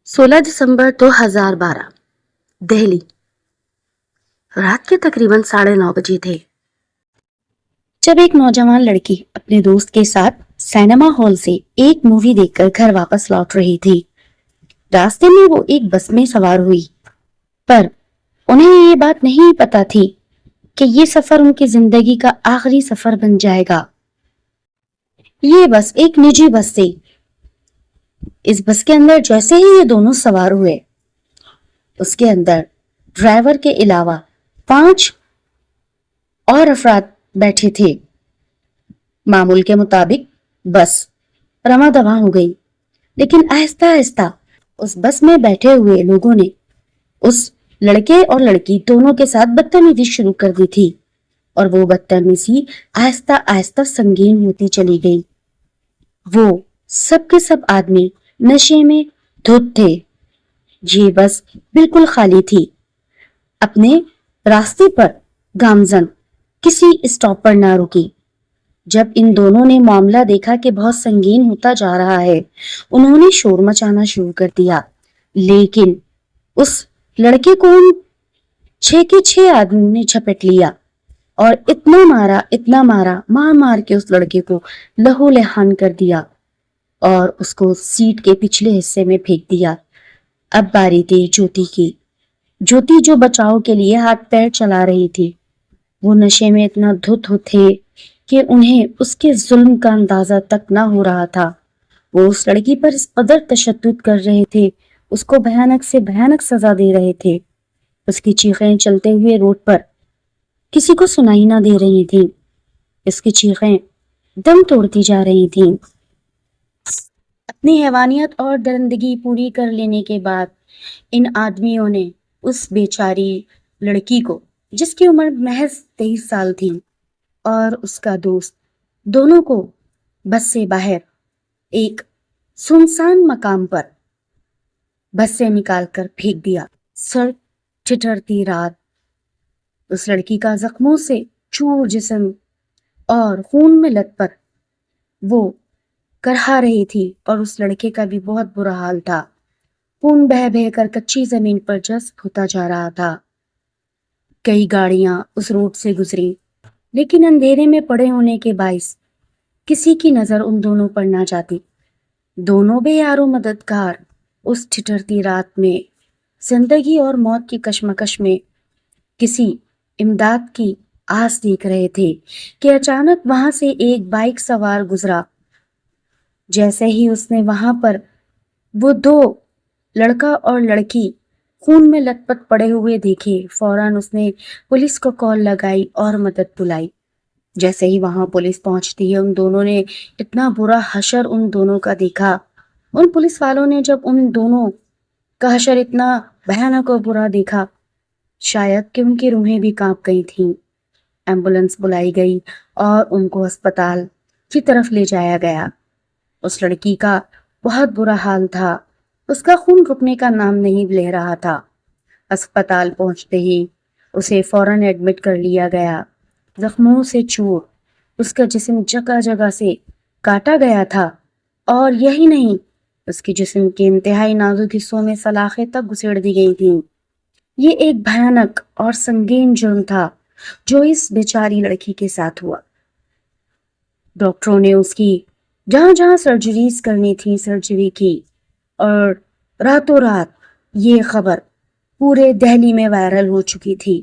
16 दिसंबर 2012 दिल्ली। रात के तकरीबन 9:30 बजे थे जब एक नौजवान लड़की अपने दोस्त के साथ सिनेमा हॉल से एक मूवी देखकर घर वापस लौट रही थी। रास्ते में वो एक बस में सवार हुई, पर उन्हें ये बात नहीं पता थी कि ये सफर उनकी जिंदगी का आखिरी सफर बन जाएगा। ये बस एक निजी बस थी। इस बस के अंदर जैसे ही ये दोनों सवार हुए, उसके अंदर ड्राइवर के अलावा 5 और अफराद बैठे थे। मामूल के मुताबिक बस रवां-दवां हो गई, लेकिन आहिस्ता आहिस्ता उस बस में बैठे हुए लोगों ने उस लड़के और लड़की दोनों के साथ बदतमीजी शुरू कर दी थी, और वो बदतमीजी आहिस्ता आहिस्ता संगीन होती चली गई। वो सब के सब आदमी नशे में धुत थे। ये बस बिल्कुल खाली थी। अपने रास्ते पर गामजन किसी स्टॉप पर ना रुकी। जब इन दोनों ने मामला देखा कि बहुत संगीन होता जा रहा है, उन्होंने शोर मचाना शुरू कर दिया। लेकिन उस लड़के को उन 6 के 6 आदमी ने झपट लिया और इतना मारा, मार मार के उस लड़के को लहूलुहान कर दिया और उसको सीट के पिछले हिस्से में फेंक दिया। अब बारी थी ज्योति की। ज्योति जो बचाव के लिए हाथ पैर चला रही थी, वो नशे में इतना धुत थे कि उन्हें उसके जुल्म का अंदाजा तक ना हो रहा था। वो उस लड़की पर इस कदर तशद्दुद कर रहे थे, उसको भयानक से भयानक सजा दे रहे थे। उसकी चीखें चलते हुए रोड पर किसी को सुनाई ना दे रही थी। इसकी चीखें दम तोड़ती जा रही थी। अपनी हैवानियत और दरिंदगी पूरी कर लेने के बाद इन आदमियों ने उस बेचारी लड़की को, जिसकी उम्र महज 23 साल थी, और उसका दोस्त, दोनों को बस से बाहर एक सुनसान मकाम पर बस से निकालकर फेंक दिया। सर ठिठुरती रात, उस लड़की का जख्मों से चूर जिस्म और खून में लथपथ वो करहा रही थी, और उस लड़के का भी बहुत बुरा हाल था। खून बह बह कर कच्ची जमीन पर जज्ब होता जा रहा था। कई गाड़ियां उस रोड से गुजरी, लेकिन अंधेरे में पड़े होने के बाइस किसी की नजर उन दोनों पर ना जाती। दोनों बेयारो मददगार उस ठिठुरती रात में जिंदगी और मौत की कशमकश में किसी इमदाद की आस देख रहे थे कि अचानक वहां से एक बाइक सवार गुजरा। जैसे ही उसने वहां पर वो 2 लड़का और लड़की खून में लथपथ पड़े हुए देखे, फौरन उसने पुलिस को कॉल लगाई और मदद बुलाई। जैसे ही वहां पुलिस पहुंचती है, उन दोनों ने इतना बुरा हशर उन दोनों का देखा। उन पुलिस वालों ने जब उन दोनों का हशर इतना भयानक और बुरा देखा, शायद कि उनकी रूहें भी कांप गई थीं। एम्बुलेंस बुलाई गई और उनको अस्पताल की तरफ ले जाया गया। उस लड़की का बहुत बुरा हाल था, उसका खून रुकने का नाम नहीं ले रहा था। अस्पताल पहुंचते ही उसे फौरन एडमिट कर लिया गया। जख्मों से चूर, उसका जिस्म जगह जगह से काटा गया था, और यही नहीं, उसके जिस्म के इंतहाई नाजुक हिस्सों में सलाखें तक घुसेड़ दी गई थीं। ये एक भयानक और संगीन जुर्म था जो इस बेचारी लड़की के साथ हुआ। डॉक्टरों ने उसकी जहां जहां सर्जरीज करनी थी सर्जरी की, और रातों रात ये खबर पूरे दिल्ली में वायरल हो चुकी थी।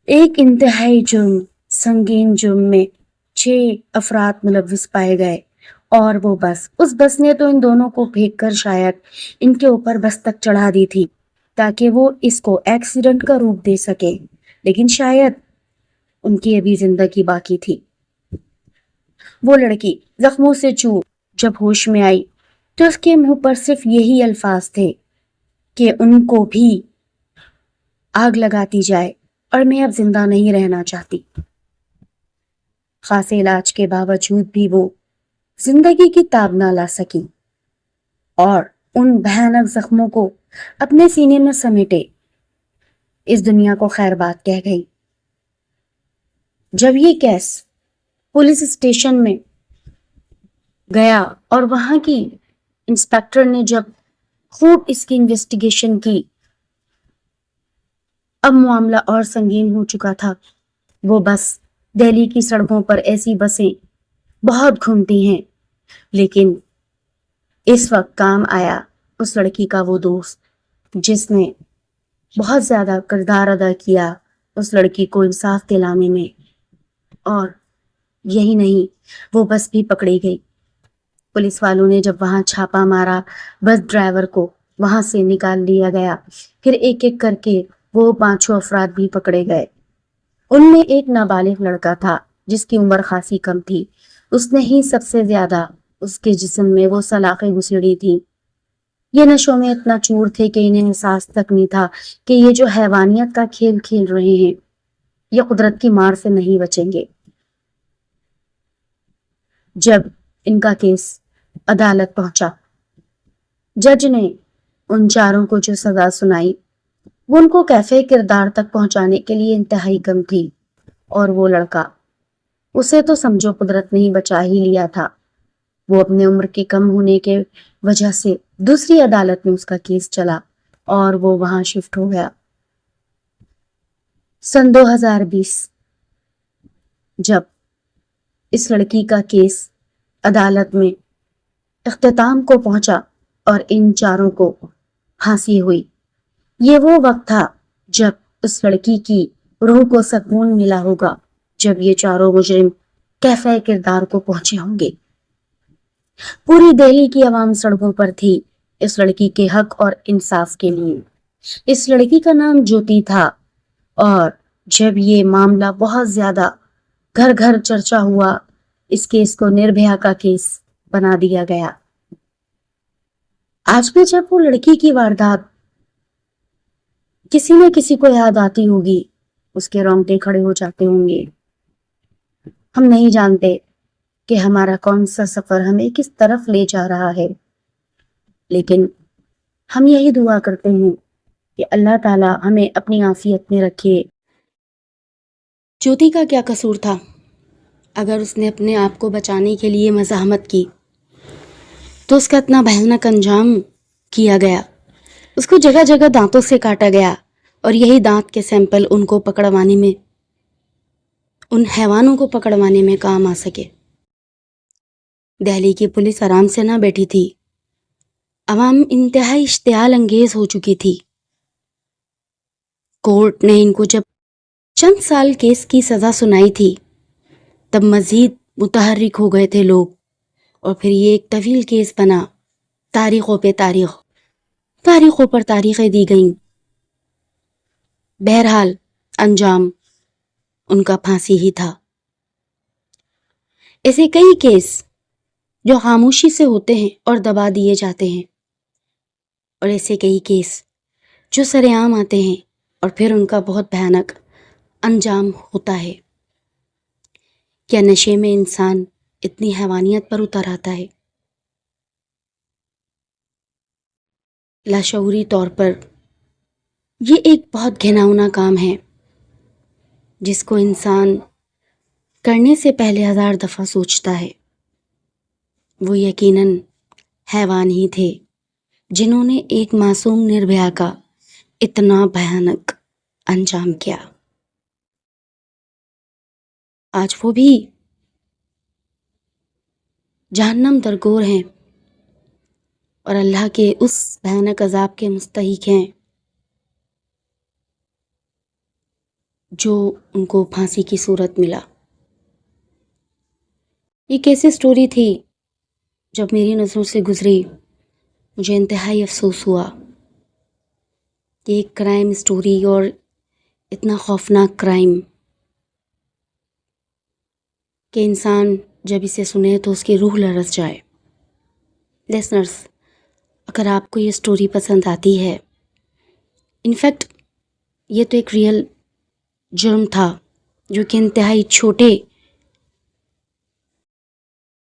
एक इंतहाई जुर्म, संगीन जुर्म में 6 अफराद मुलव्विस पाए गए, और वो बस, उस बस ने तो इन दोनों को फेंककर शायद इनके ऊपर बस तक चढ़ा दी थी ताकि वो इसको एक्सीडेंट का रूप दे सके, लेकिन शायद उनकी अभी जिंदगी बाकी थी। वो लड़की जख्मों से चूर जब होश में आई तो उसके मुंह पर सिर्फ यही अल्फाज थे कि उनको भी आग लगाती जाए और मैं अब जिंदा नहीं रहना चाहती। खासे इलाज के बावजूद भी वो जिंदगी की ताब ना ला सकी और उन भयानक जख्मों को अपने सीने में समेटे इस दुनिया को खैरबाद कह गई। जब ये केस पुलिस स्टेशन में गया और वहां की इंस्पेक्टर ने जब خوب اس کی انویسٹیگیشن کی. اب معاملہ اور سنگین ہو چکا تھا. وہ بس دہلی کی سڑکوں پر ایسی بسیں بہت گھومتی ہیں، لیکن اس وقت کام آیا اس لڑکی کا وہ دوست جس نے بہت زیادہ کردار ادا کیا اس لڑکی کو انصاف دلانے میں. اور یہی نہیں، وہ بس بھی پکڑی گئی. پولیس والوں نے جب وہاں چھاپا مارا، بس ڈرائیور کو وہاں سے نکال لیا گیا. پھر ایک ایک کر کے وہ 5 افراد بھی پکڑے گئے. ان میں ایک نابالغ لڑکا تھا جس کی عمر خاصی کم تھی. اس نے ہی سب سے زیادہ اس کے جسم میں وہ سلاخیں گھسیڑی تھی. یہ نشوں میں اتنا چور تھے کہ انہیں احساس تک نہیں تھا کہ یہ جو حیوانیت کا کھیل کھیل رہے ہیں یہ قدرت کی مار سے نہیں بچیں گے. جب ان کا کیس عدالت پہنچا، جج نے ان چاروں کو جو سزا سنائی وہ ان کو کیفے کردار تک پہنچانے کے لیے انتہائی کم تھی. اور وہ لڑکا، اسے تو سمجھو قدرت نے ہی بچا ہی لیا تھا. وہ اپنے عمر کے کم ہونے کے وجہ سے دوسری عدالت میں اس کا کیس چلا اور وہ وہاں شفٹ ہو گیا. سن 2020 جب اس لڑکی کا کیس عدالت میں اختتام کو پہنچا اور ان چاروں کو پھانسی ہوئی، یہ وہ وقت تھا جب اس لڑکی کی روح کو سکون ملا ہوگا، جب یہ چاروں مجرم کیفے کردار کو پہنچے ہوں گے. پوری دہلی کی عوام سڑکوں پر تھی اس لڑکی کے حق اور انصاف کے لیے. اس لڑکی کا نام جوتی تھا اور جب یہ معاملہ بہت زیادہ گھر گھر چرچا ہوا، اس کیس کو نربھیا کا کیس بنا دیا گیا. آج بھی جب وہ لڑکی کی واردات کسی نہ کسی کو یاد آتی ہوگی، اس کے رونگٹے کھڑے ہو جاتے ہوں گے. ہم نہیں جانتے کہ ہمارا کون سا سفر ہمیں کس طرف لے جا رہا ہے، لیکن ہم یہی دعا کرتے ہیں کہ اللہ تعالیٰ ہمیں اپنی عافیت میں رکھے. جوتی کا کیا قصور تھا؟ اگر اس نے اپنے آپ کو بچانے کے لیے مزاحمت کی تو اس کا اتنا بھیانک انجام کیا گیا. اس کو جگہ جگہ دانتوں سے کاٹا گیا اور یہی دانت کے سیمپل ان کو پکڑوانے میں، ان حیوانوں کو پکڑوانے میں کام آ سکے. دہلی کی پولیس آرام سے نہ بیٹھی تھی. عوام انتہائی اشتعال انگیز ہو چکی تھی. کورٹ نے ان کو جب چند سال کیس کی سزا سنائی تھی تب مزید متحرک ہو گئے تھے لوگ، اور پھر یہ ایک طویل کیس بنا. تاریخوں پہ تاریخ، تاریخوں پر تاریخیں دی گئیں. بہرحال انجام ان کا پھانسی ہی تھا. ایسے کئی کیس جو خاموشی سے ہوتے ہیں اور دبا دیے جاتے ہیں، اور ایسے کئی کیس جو سر عام آتے ہیں اور پھر ان کا بہت بھیانک انجام ہوتا ہے. کیا نشے میں انسان اتنی حیوانیت پر اتر آتا ہے؟ لاشعوری طور پر یہ ایک بہت گھناؤنا کام ہے جس کو انسان کرنے سے پہلے 1000 دفعہ سوچتا ہے. وہ یقیناً حیوان ہی تھے جنہوں نے ایک معصوم نربھیا کا اتنا بھیانک انجام کیا. آج وہ بھی جہنم درگور ہیں اور اللہ کے اس بھیانک عذاب کے مستحق ہیں جو ان کو پھانسی کی صورت ملا. یہ کیسی سٹوری تھی جب میری نظروں سے گزری مجھے انتہائی افسوس ہوا کہ ایک کرائم سٹوری اور اتنا خوفناک کرائم کہ انسان جب اسے سنے تو اس کی روح لرز جائے. لسنرز، اگر آپ کو یہ سٹوری پسند آتی ہے، انفیکٹ یہ تو ایک ریئل جرم تھا جو کہ انتہائی چھوٹے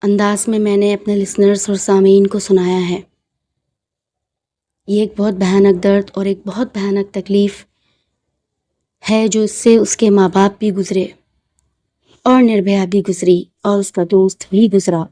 انداز میں نے اپنے لسنرز اور سامعین کو سنایا ہے. یہ ایک بہت بھیانک درد اور ایک بہت بھیانک تکلیف ہے جو اس سے اس کے ماں باپ بھی گزرے اور نربھیا بھی گزری اور اس کا دوست بھی گزرا.